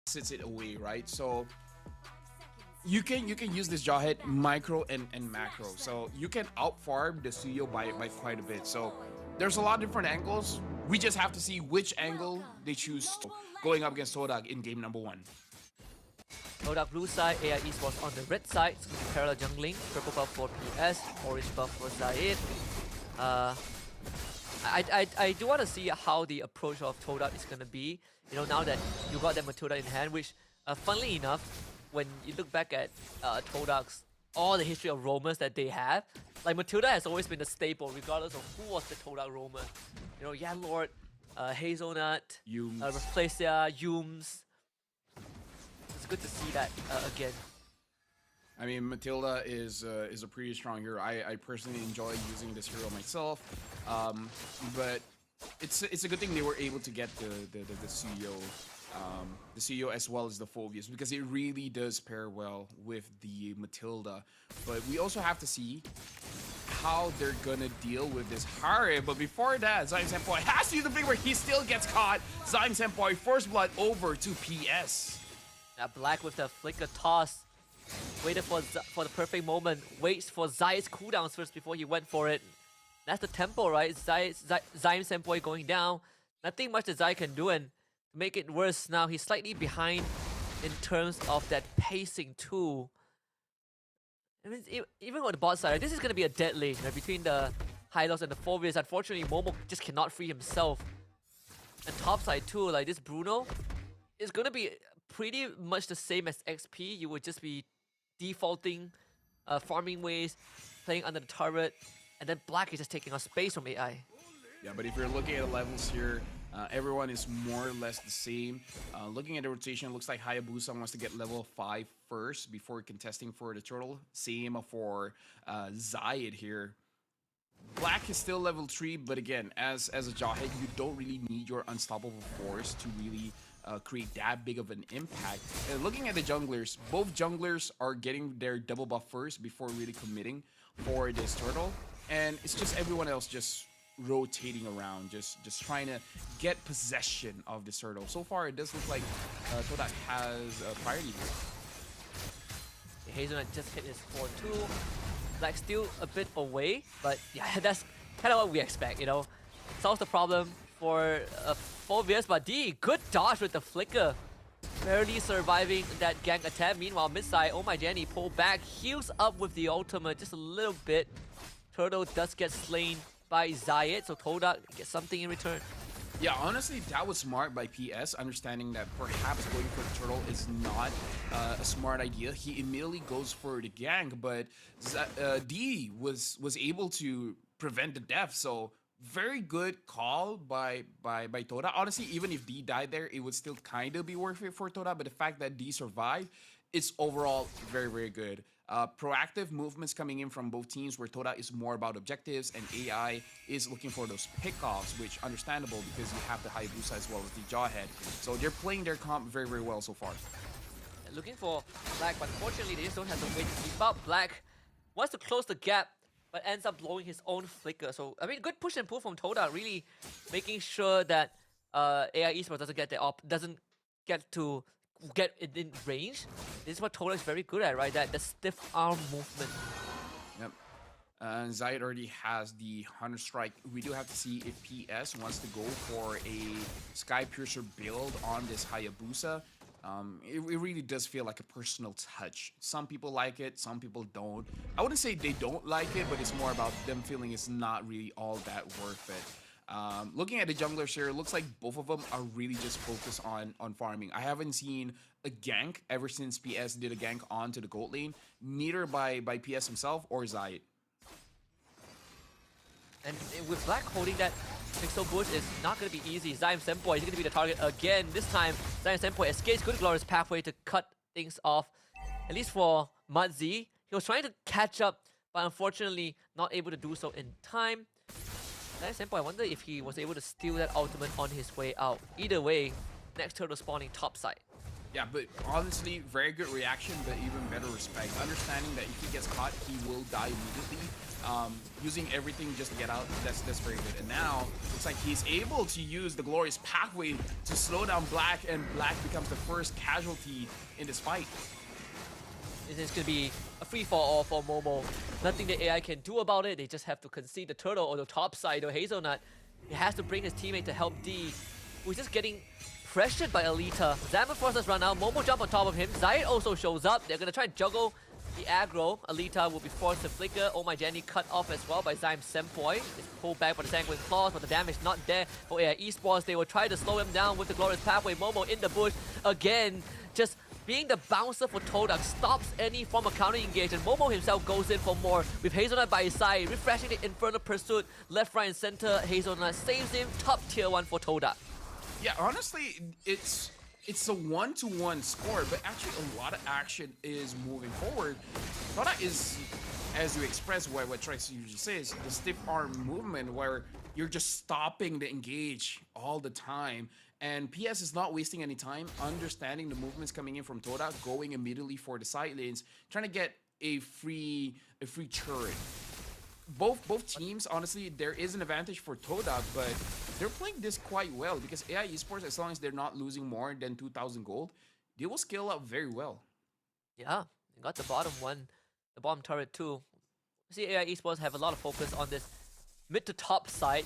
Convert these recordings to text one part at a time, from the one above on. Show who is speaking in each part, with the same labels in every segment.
Speaker 1: sits it away, right? So you can use this jawhead micro and macro. So you can outfarm the studio by quite a bit. So there's a lot of different angles. We just have to see which angle they choose going up against Todak in game number one.
Speaker 2: TODAK blue side, AI Esports on the red side. It's going to be parallel jungling. Purple buff for PS, orange buff for Zaid. Uh, I do want to see how the approach of TODAK is going to be. You know, now that you got that Matilda in hand, which, funnily enough, when you look back at TODAK's all the history of roamers that they have, like Matilda has always been a staple, regardless of who was the TODAK roamer. You know, yeah, Lord, Hazelnut, Replacia, Yums. It's good to see that again.
Speaker 1: I mean, Matilda is a pretty strong hero. I personally enjoy using this hero myself, but it's a good thing they were able to get the CEO as well as the Phobius, because it really does pair well with the Matilda. But we also have to see how they're gonna deal with this Hare. But before that, Zyme Senpai has to use the thing where he still gets caught. Zyme Senpai first blood over to PS.
Speaker 2: Now Black with the flicker toss. Waited for the perfect moment. Waits for Zai's cooldowns first before he went for it. That's the tempo, right? Zyme Senpai going down. Nothing much that Zai can do, and to make it worse, now he's slightly behind in terms of that pacing too. I mean, even on the bot side, this is going to be a dead lane, right? Between the Hylos and the Phobius. Unfortunately, Momo just cannot free himself. And top side too, like this Bruno is going to be pretty much the same as XP. You would just be defaulting farming ways, playing under the turret, and then Black is just taking up space from AI.
Speaker 1: Yeah, but if you're looking at the levels here, everyone is more or less the same. Looking at the rotation, it looks like Hayabusa wants to get level 5 first before contesting for the turtle. Same for Zayed here. Black is still level 3, but again, as a Jawhead, you don't really need your unstoppable force to really create that big of an impact. And looking at the junglers, both junglers are getting their double buff first before really committing for this turtle. And it's just everyone else just rotating around, just trying to get possession of this turtle. So far, it does look like Todak has priority here.
Speaker 2: Hazelnut just hit his 4-2. Black still a bit away, but yeah, that's kind of what we expect, you know. Solves the problem for Phobius, but D, good dodge with the flicker. Barely surviving that gank attack. Meanwhile, mid side, oh my Jenny, pull back, heals up with the ultimate just a little bit. Turtle does get slain by Zayed, so Todak gets something in return.
Speaker 1: Yeah, honestly, that was smart by PS, understanding that perhaps going for the turtle is not a smart idea. He immediately goes for the gank, but D was able to prevent the death, so very good call by Toda. Honestly, even if D died there, it would still kind of be worth it for Toda, but the fact that D survived, it's overall very, very good. Proactive movements coming in from both teams, where Toda is more about objectives and AI is looking for those pickoffs, which understandable because you have the Hayabusa as well as the Jawhead. So they're playing their comp very, very well so far.
Speaker 2: Looking for Black, but unfortunately they just don't have the way to keep up. Black wants to close the gap, but ends up blowing his own flicker. So, I mean, good push and pull from Toda, really making sure that AI Esports doesn't get in range. This is what Toda is very good at, right? The stiff arm movement.
Speaker 1: Yep. Zayed already has the Hunter Strike. We do have to see if PS wants to go for a Sky Piercer build on this Hayabusa. It really does feel like a personal touch. Some people like it, some people don't. I wouldn't say they don't like it, but it's more about them feeling it's not really all that worth it. Looking at the junglers here, it looks like both of them are really just focused on farming. I haven't seen a gank ever since PS did a gank onto the gold lane, neither by PS himself or Zayed.
Speaker 2: And with Black holding that Pixel Bush, is not going to be easy. Zyme Senpai is going to be the target again. This time, Zyme Senpai escapes Good Glorious pathway to cut things off. At least for Mudzi, he was trying to catch up, but unfortunately not able to do so in time. Zyme Senpai, I wonder if he was able to steal that ultimate on his way out. Either way, next turtle spawning top side.
Speaker 1: Yeah, but honestly, very good reaction, but even better respect. Understanding that if he gets caught, he will die immediately. Using everything just to get out, that's very good. And now, looks like he's able to use the glorious pathway to slow down Black, and Black becomes the first casualty in this fight.
Speaker 2: It's going to be a free-for-all for Momo. Nothing the AI can do about it. They just have to concede the turtle on the top side of Hazelnut. He has to bring his teammate to help D, who's just getting pressured by Alita. Zaman forces run out. Momo jump on top of him. Zayed also shows up. They're going to try and juggle the aggro. Alita will be forced to flicker. Oh My Jenny cut off as well by Zyme Senpoi. It's pulled back by the Sanguine Claws, but the damage not there for AI Esports. They will try to slow him down with the Glorious Pathway. Momo in the bush again. Just being the bouncer for TODAK stops any form of counter engage, and Momo himself goes in for more with Hazelnut by his side, refreshing the Infernal Pursuit left, right, and center. Hazelnut saves him. Top tier 1 for TODAK.
Speaker 1: Yeah, honestly, it's a 1-to-1 score, but actually a lot of action is moving forward. TODAK is, as you express what Trax usually says, the stiff arm movement where you're just stopping the engage all the time. And PS is not wasting any time, understanding the movements coming in from TODAK, going immediately for the side lanes, trying to get a free turret. Both teams, honestly, there is an advantage for TODAK, but they're playing this quite well because AI Esports, as long as they're not losing more than 2,000 gold, they will scale up very well.
Speaker 2: Yeah, they got the bottom one, the bottom turret too. See, AI Esports have a lot of focus on this mid to top side.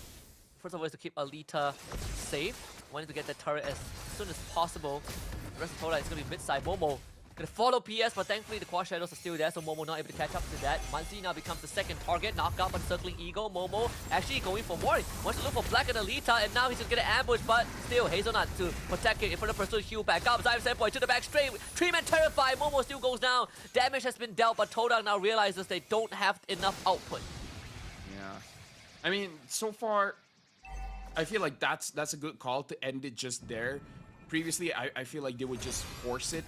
Speaker 2: First of all, is to keep Alita safe. Wanting to get that turret as soon as possible. The rest of TODAK is going to be mid-side. Momo gonna follow PS, but thankfully the Quad Shadows are still there, so Momo not able to catch up to that. Manzi now becomes the second target, knocked out by the Circling Eagle. Momo actually going for more. Wants to look for Black and Alita, and now he's just gonna ambush, but still Hazelnut to protect it in front of Pursuit. Heal back up. Zyme Senpoi to the back straight. 3-man terrified. Momo still goes down. Damage has been dealt, but TODAK now realizes they don't have enough output.
Speaker 1: Yeah. I mean, so far, I feel like that's a good call to end it just there. Previously, I feel like they would just force it,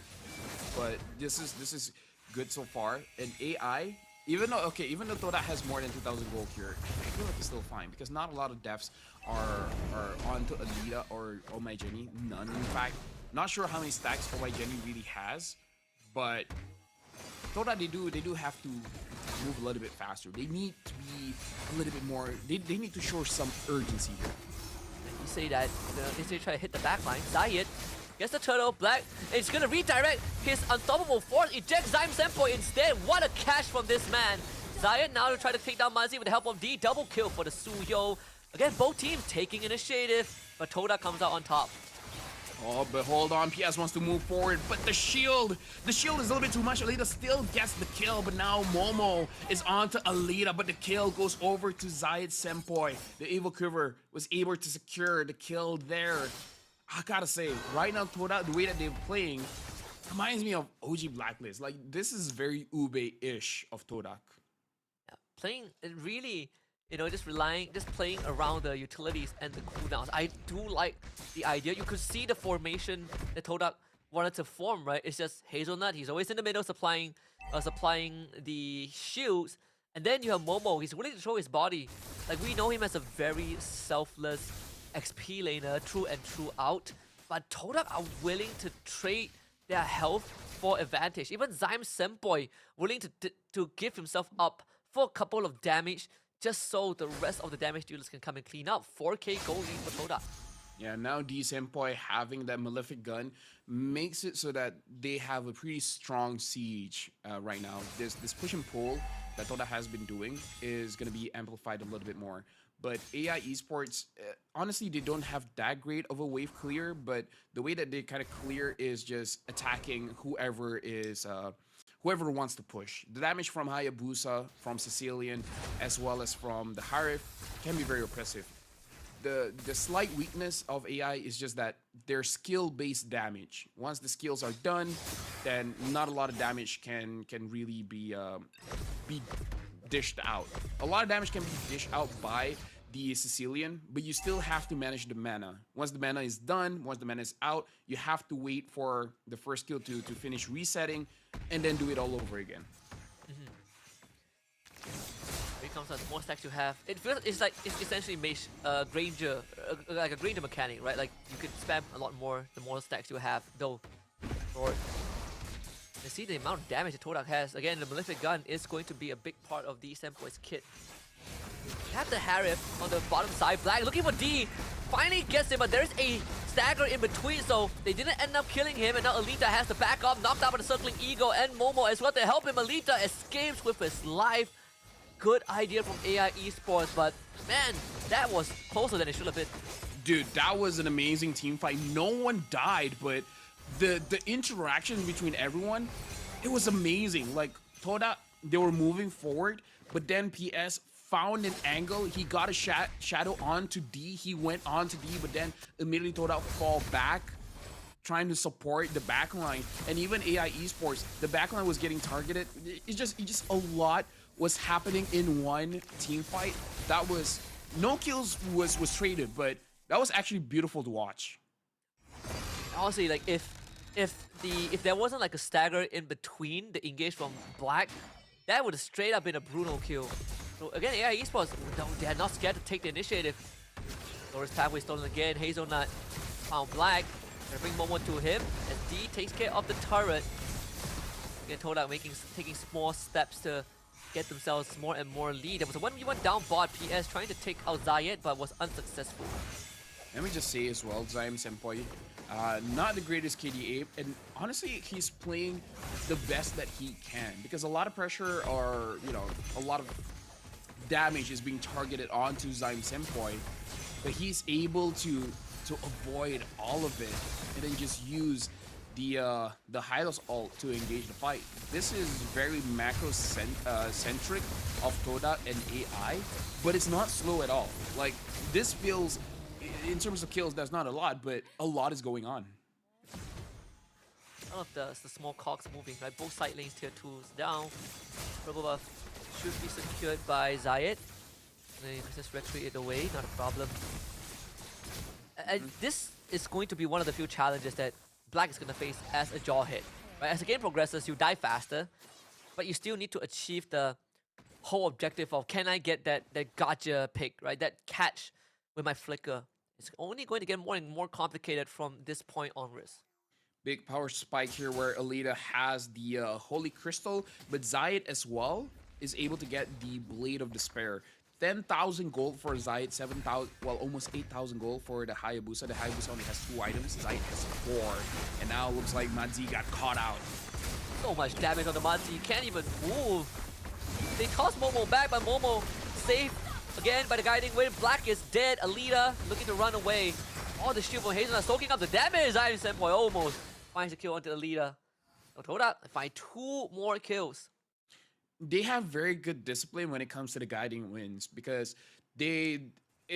Speaker 1: but this is good so far. And AI, even though TODAK has more than 2,000 gold here, I feel like it's still fine because not a lot of devs are onto Alita or Oh My Jenny. None, in fact. Not sure how many stacks Oh My Jenny really has, but TODAK they do have to move a little bit faster. They need to be a little bit more. They need to show some urgency here.
Speaker 2: You say that, they try to hit the back line. Zayed gets the turtle, Black, and he's gonna redirect his unstoppable force, eject Zyme Senpoi instead. What a catch from this man. Zayed now to try to take down Manzi with the help of D. Double kill for the Suyo. Again, both teams taking initiative, but TODAK comes out on top.
Speaker 1: Oh, but hold on, PS wants to move forward, but the shield is a little bit too much. Alita still gets the kill, but now Momo is on to Alita, but the kill goes over to Zayed Senpoi. The Evil Quiver was able to secure the kill there. I gotta say, right now, TODAK, the way that they're playing, reminds me of OG Blacklist. Like, this is very Ube-ish of TODAK.
Speaker 2: Yeah, playing, it really, just playing around the utilities and the cooldowns. I do like the idea. You could see the formation that TODAK wanted to form, right? It's just Hazelnut. He's always in the middle supplying the shields. And then you have Momo. He's willing to throw his body. Like, we know him as a very selfless XP laner, true and true out. But TODAK are willing to trade their health for advantage. Even Zyme Senpoi willing to give himself up for a couple of damage, just so the rest of the damage dealers can come and clean up. 4k gold lead for TODAK.
Speaker 1: Yeah, now D Senpoi having that Malefic gun makes it so that they have a pretty strong siege right now. This push and pull that TODAK has been doing is going to be amplified a little bit more. But AI Esports, honestly, they don't have that great of a wave clear, but the way that they kind of clear is just attacking whoever wants to push. The damage from Hayabusa, from Sicilian, as well as from the Harif can be very oppressive. The slight weakness of AI is just that they're skill-based damage. Once the skills are done, then not a lot of damage can really be dished out. A lot of damage can be dished out by the Sicilian, but you still have to manage the mana. Once the mana is done, once the mana is out, you have to wait for the first skill to finish resetting, and then do it all over again.
Speaker 2: Here comes the more stacks you have. It feels it's essentially Mage Granger, like a Granger mechanic, right? Like you could spam a lot more the more stacks you have, though Lord. You see the amount of damage that TODAK has. Again, the Malefic Gun is going to be a big part of the Sempoi's kit. Have the Harif on the bottom side. Black looking for D. Finally gets him, but there's a stagger in between, so they didn't end up killing him. And now Alita has to back off, knocked out by the circling Ego and Momo as well to help him. Alita escapes with his life. Good idea from AI Esports, but man, that was closer than it should have been.
Speaker 1: Dude, that was an amazing team fight. No one died, but the interaction between everyone, it was amazing. Like, Toda, they were moving forward, but then PS found an angle. He got a shadow onto D. He went on to D, but then immediately Toda fall back, trying to support the backline. And even AI Esports, the backline was getting targeted. It's just a lot was happening in one team fight. That was, no kills was traded, but that was actually beautiful to watch.
Speaker 2: Honestly, like if there wasn't like a stagger in between the engage from Black, that would have straight up been a brutal kill. So again, AI Esports, they are not scared to take the initiative. Loris pathway stolen again. Hazelnut found Black. Gonna bring Momo to him as D takes care of the turret. Again, TODAK taking small steps to get themselves more and more lead. There was a 1v1 down bot. PS trying to take out Zayed, but was unsuccessful.
Speaker 1: Let me just say as well, Zaim Senpoi, not the greatest KDA, and honestly, he's playing the best that he can because a lot of pressure or, you know, a lot of damage is being targeted onto Zaim Senpoi, but he's able to avoid all of it and then just use the Hylos ult to engage the fight. This is very macro centric of Toda and AI, but it's not slow at all. Like, this feels, in terms of kills, that's not a lot, but a lot is going on.
Speaker 2: All of the small cogs moving, right? Both side lanes tier 2s down. Purple buff should be secured by Zayed. And then you can just retreat it away, not a problem. This is going to be one of the few challenges that Black is going to face as a jaw hit. Right? As the game progresses, you die faster, but you still need to achieve the whole objective of, can I get that gotcha pick, right? That catch with my flicker. It's only going to get more and more complicated from this point onwards.
Speaker 1: Big power spike here where Alita has the Holy Crystal, but Zayed as well is able to get the Blade of Despair. 10,000 gold for Zayed, 7,000, well, almost 8,000 gold for the Hayabusa. The Hayabusa only has 2 items, Zayed has 4. And now it looks like Madzi got caught out.
Speaker 2: So much damage on the Madzi, you can't even move. They toss Momo back, but Momo saved again by the guiding wind. Black is dead. Alita looking to run away. All the shield from Hazelnut soaking up the damage. Zion Senpoi almost finds a kill onto Alita. So Toda find 2 more kills.
Speaker 1: They have very good discipline when it comes to the guiding winds because it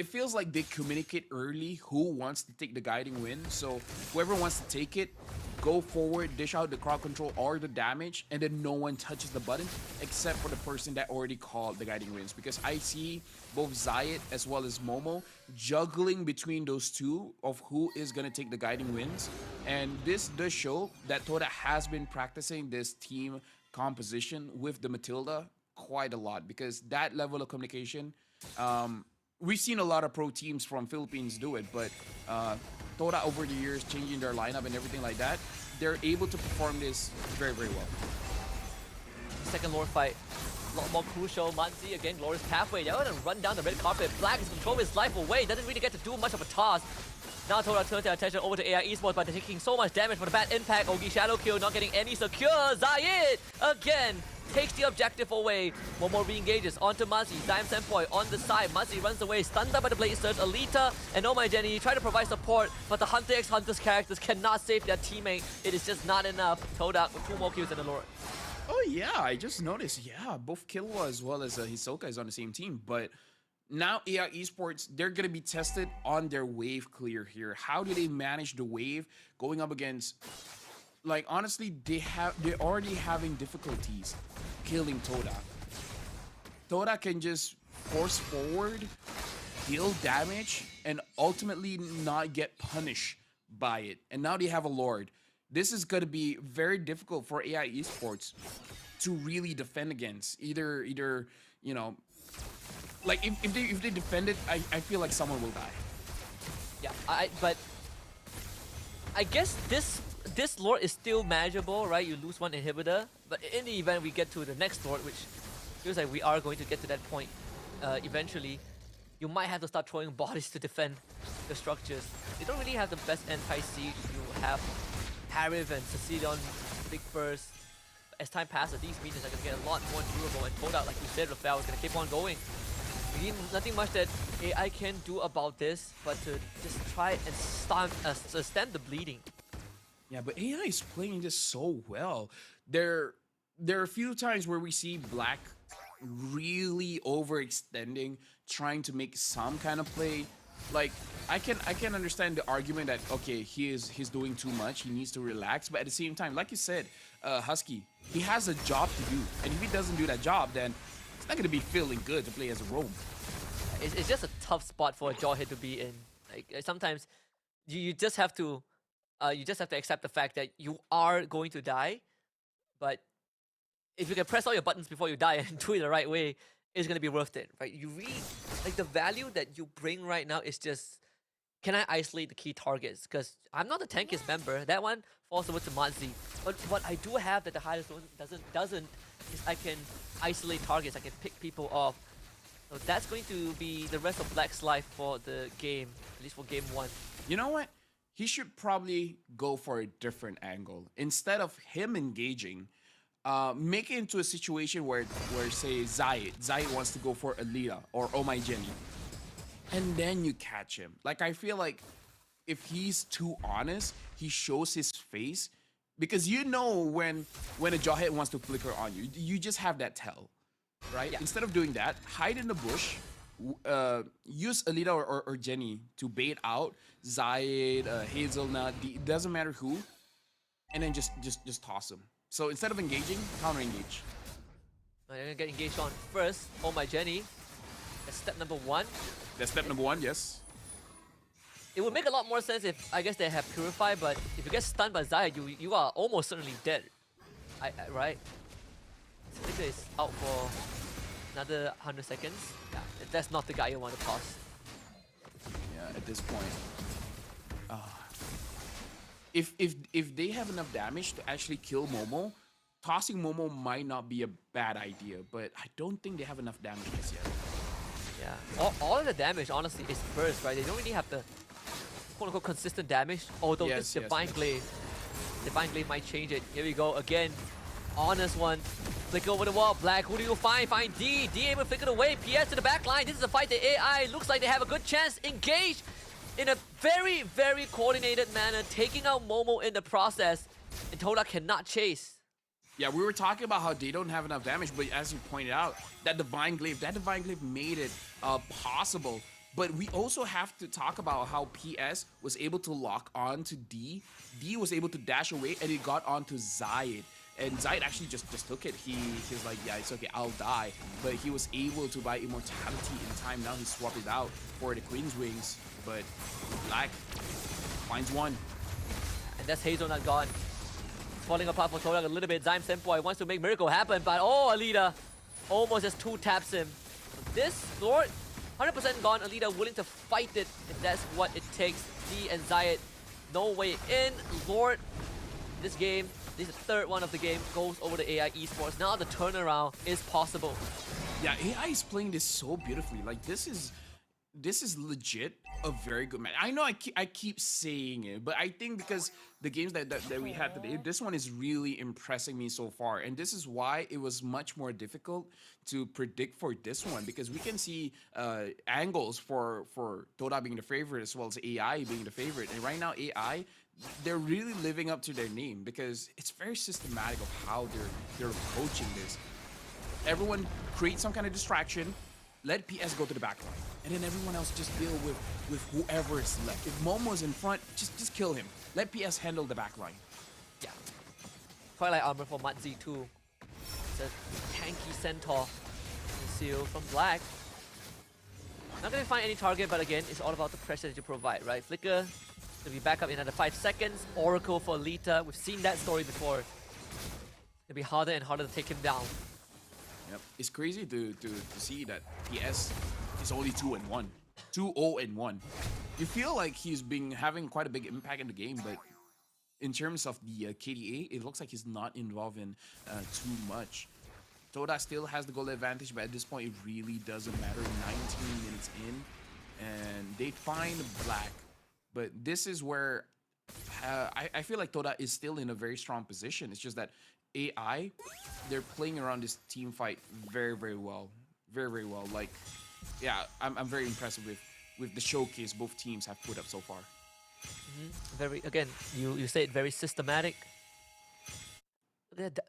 Speaker 1: feels like they communicate early who wants to take the guiding wind. So whoever wants to take it, go forward, dish out the crowd control or the damage, and then no one touches the button except for the person that already called the guiding winds. Because I see both Zayed as well as Momo juggling between those two of who is going to take the guiding winds. And this does show that Toda has been practicing this team composition with the Matilda quite a lot because that level of communication, we've seen a lot of pro teams from Philippines do it, but Toda over the years changing their lineup and everything like that, they're able to perform this very, very well.
Speaker 2: Second lore fight, a lot more crucial. Manzi again, Glorious Pathway. They're gonna run down the red carpet. Black is controlling his life away. Doesn't really get to do much of a toss. Now Toda turns their attention over to AI Esports, but they're taking so much damage from the bad impact. Ogi Shadow Kill not getting any secure. Zayed again takes the objective away. One more re-engages onto Mazi. Zaim Senpoi on the side. Mazi runs away, stunned by the Blade Surge. Alita and Oh My Jenny try to provide support, but the Hunter x Hunter's characters cannot save their teammate. It is just not enough. TODAK with 2 more kills in the Lord.
Speaker 1: Oh yeah, I just noticed. Yeah, both Killua as well as Hisoka is on the same team, but now AI Esports, they're going to be tested on their wave clear here. How do they manage the wave going up against, like, honestly, they're already having difficulties killing Toda. Toda can just force forward, deal damage, and ultimately not get punished by it. And now they have a Lord. This is going to be very difficult for AI Esports to really defend against. Either you know, like if they defend it, I feel like someone will die.
Speaker 2: Yeah, but I guess this this Lord is still manageable, right? You lose one inhibitor, but in the event we get to the next Lord, which feels like we are going to get to that point eventually, you might have to start throwing bodies to defend the structures. They don't really have the best anti-siege. You have Harif and Cecilion, big burst. As time passes, these minions are going to get a lot more durable, and TODAK, like you said, Rafael, is going to keep on going. We need nothing much that AI can do about this, but to just try and stem the bleeding.
Speaker 1: Yeah, but AI is playing this so well. There are a few times where we see Black really overextending, trying to make some kind of play. Like I can understand the argument that okay, he's doing too much, he needs to relax, but at the same time, like you said, Husky, he has a job to do, and if he doesn't do that job, then it's not gonna be feeling good to play as a roam.
Speaker 2: It's just a tough spot for a Jawhead to be in. Like sometimes you just have to accept the fact that you are going to die, but if you can press all your buttons before you die and do it the right way, it's gonna be worth it, right? You really like the value that you bring right now is just, can I isolate the key targets? Because I'm not the tankiest member. That one falls over to Matzi. But what I do have that the highest one doesn't is I can isolate targets. I can pick people off. So that's going to be the rest of Black's life for the game, at least for game 1.
Speaker 1: You know what? He should probably go for a different angle. Instead of him engaging, make it into a situation where say Zayed wants to go for Alita or Oh My Jenny, and then you catch him. Like I feel like if he's too honest, he shows his face, because you know when a Jawhead wants to flicker on you, you just have that tell, right?
Speaker 2: Yeah.
Speaker 1: Instead of doing that, hide in the bush. Use Alita or Jenny to bait out Zayed, Hazelnut, doesn't matter who, and then just toss him. So instead of engaging, counter engage.
Speaker 2: I'm gonna get engaged on first. Oh My Jenny. That's step number 1.
Speaker 1: That's step number 1, yes.
Speaker 2: It would make a lot more sense if I guess they have Purify, but if you get stunned by Zayed, you are almost certainly dead. Right? Flicker is out for another 100 seconds. Yeah, that's not the guy you want to toss.
Speaker 1: Yeah, at this point. If they have enough damage to actually kill Momo, tossing Momo might not be a bad idea, but I don't think they have enough damage just yet.
Speaker 2: Yeah, all of the damage honestly is burst, right? They don't really have the quote-unquote consistent damage, although this Divine Glaive might change it. Here we go again. Honest one. Flicker over the wall. Black, who do you find? Find D. D able to flicker away. PS to the back line. This is a fight that AI looks like they have a good chance. Engage in a very, very coordinated manner, taking out Momo in the process. And TODAK cannot chase.
Speaker 1: Yeah, we were talking about how they don't have enough damage, but as you pointed out, that Divine Glaive made it possible. But we also have to talk about how PS was able to lock on to D. D was able to dash away, and it got onto Zayed. And Zayed actually just took it. He's like, yeah, it's okay, I'll die. But he was able to buy immortality in time. Now he swapped it out for the Queen's Wings. But Black finds one.
Speaker 2: And that's Hazelnut gone. Falling apart for TODAK a little bit. Zyme Senpai wants to make miracle happen, but oh, Alita almost just 2-taps him. This Lord, 100% gone. Alita willing to fight it, and that's what it takes. D and Zayed, no way in. Lord, this game, this is the third one of the game, goes over to AI Esports. Now the turnaround is possible.
Speaker 1: Yeah, AI is playing this so beautifully. Like this is legit a very good match. I know I keep saying it, but I think because the games that we had today, this one is really impressing me so far. And this is why it was much more difficult to predict for this one, because we can see angles for TODAK being the favorite as well as AI being the favorite. And right now AI, they're really living up to their name because it's very systematic of how they're approaching this. Everyone create some kind of distraction, let PS go to the back line, and then everyone else just deal with whoever is left. If Momo's in front, just kill him. Let PS handle the back line.
Speaker 2: Yeah. Twilight Armor for Matzi too. It's a tanky Centaur. Seal from Black. Not gonna find any target, but again, it's all about the pressure that you provide, right? Flicker to be back up in under 5 seconds. Oracle for Alita. We've seen that story before. It'll be harder and harder to take him down.
Speaker 1: Yep. It's crazy to see that PS is only 2-1. 2-0-1. You feel like he's been having quite a big impact in the game, but in terms of the KDA, it looks like he's not involved in too much. Toda still has the goal advantage, but at this point, it really doesn't matter. 19 minutes in, and they find Black. But this is where I feel like Toda is still in a very strong position. It's just that AI, they're playing around this team fight very, very well. Very, very well. Like, yeah, I'm very impressed with the showcase both teams have put up so far.
Speaker 2: Very, again, you say it very systematic.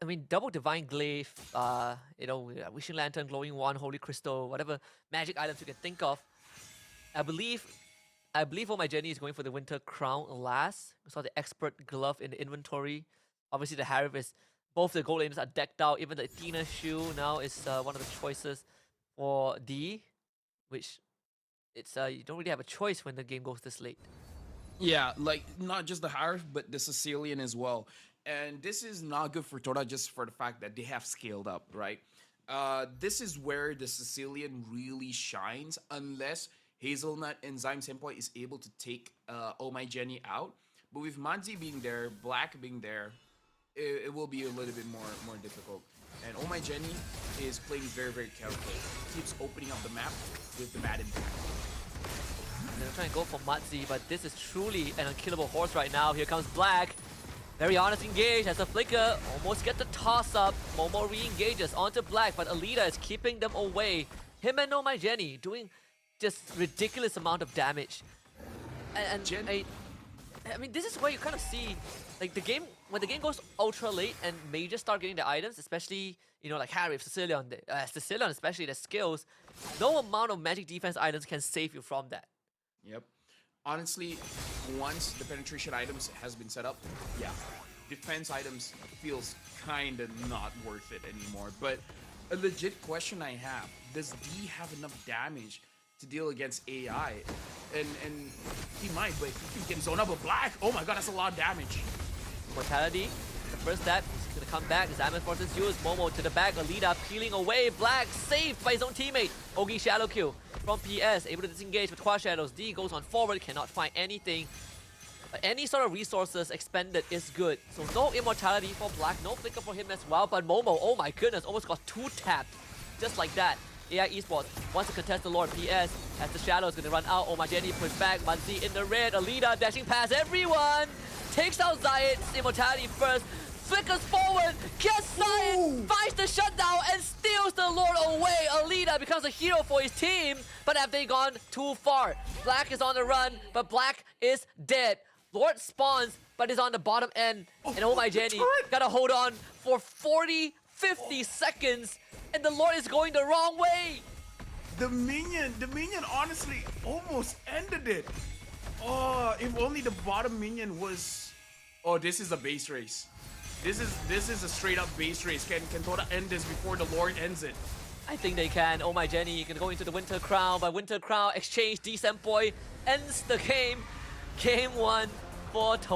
Speaker 2: I mean, double divine glaive, you know, wishing lantern, glowing wand, holy crystal, whatever magic items you can think of. I believe Oh My Jenny is going for the winter crown last. We saw the expert glove in the inventory. Obviously, the Harif is both the gold items are decked out. Even the Athena shoe now is one of the choices for D, which it's you don't really have a choice when the game goes this late.
Speaker 1: Yeah, like not just the Harif, but the Sicilian as well. And this is not good for Toda just for the fact that they have scaled up, right? This is where the Sicilian really shines unless Hazelnut and Zyme Senpai is able to take Oh My Jenny out. But with Madzi being there, Black being there, it will be a little bit more difficult. And Oh My Jenny is playing very, very carefully. Keeps opening up the map with the bad impact.
Speaker 2: They're trying to go for Madzi, but this is truly an unkillable horse right now. Here comes Black. Very honest engage as a flicker. Almost get the toss up. Momo re-engages onto Black, but Alita is keeping them away. Him and Oh My Jenny doing just ridiculous amount of damage. And I mean, this is where you kind of see, like, the game, when the game goes ultra late and mages start getting the items, especially, you know, like Harry, Sicilian especially the skills, no amount of magic defense items can save you from that.
Speaker 1: Yep. Honestly, once the penetration items has been set up, yeah, defense items feels kind of not worth it anymore. But a legit question I have, does D have enough damage to deal against AI? And he might, but he can get zone up with Black. Oh my god, that's a lot of damage.
Speaker 2: Mortality, the first step, he's gonna come back. Zaman forces use Momo to the back. Alita peeling away. Black saved by his own teammate. Ogi Shadow Kill from PS, able to disengage with Quad Shadows. D goes on forward, cannot find anything. Any sort of resources expended is good. So no immortality for Black, no flicker for him as well. But Momo, oh my goodness, almost got 2-tapped. Just like that. AI Esports wants to contest the Lord. PS, as the Shadow is going to run out. Oh My Jenny push back. Manzi in the red. Alita dashing past everyone. Takes out Zayat's immortality first. Flickers forward. Gets Zayat. Finds the shutdown and steals the Lord away. Alita becomes a hero for his team. But have they gone too far? Black is on the run, but Black is dead. Lord spawns, but is on the bottom end. And Oh My Jenny gotta hold on for 40-50 seconds. And the Lord is going the wrong way.
Speaker 1: The minion honestly almost ended it. Oh, if only the bottom minion was... Oh, this is a base race. This is a straight up base race. Can Toda end this before the Lord ends it?
Speaker 2: I think they can. Oh My Jenny can go into the Winter Crown, but Winter Crown exchange D Senpai ends the game. Game 1 for Toda.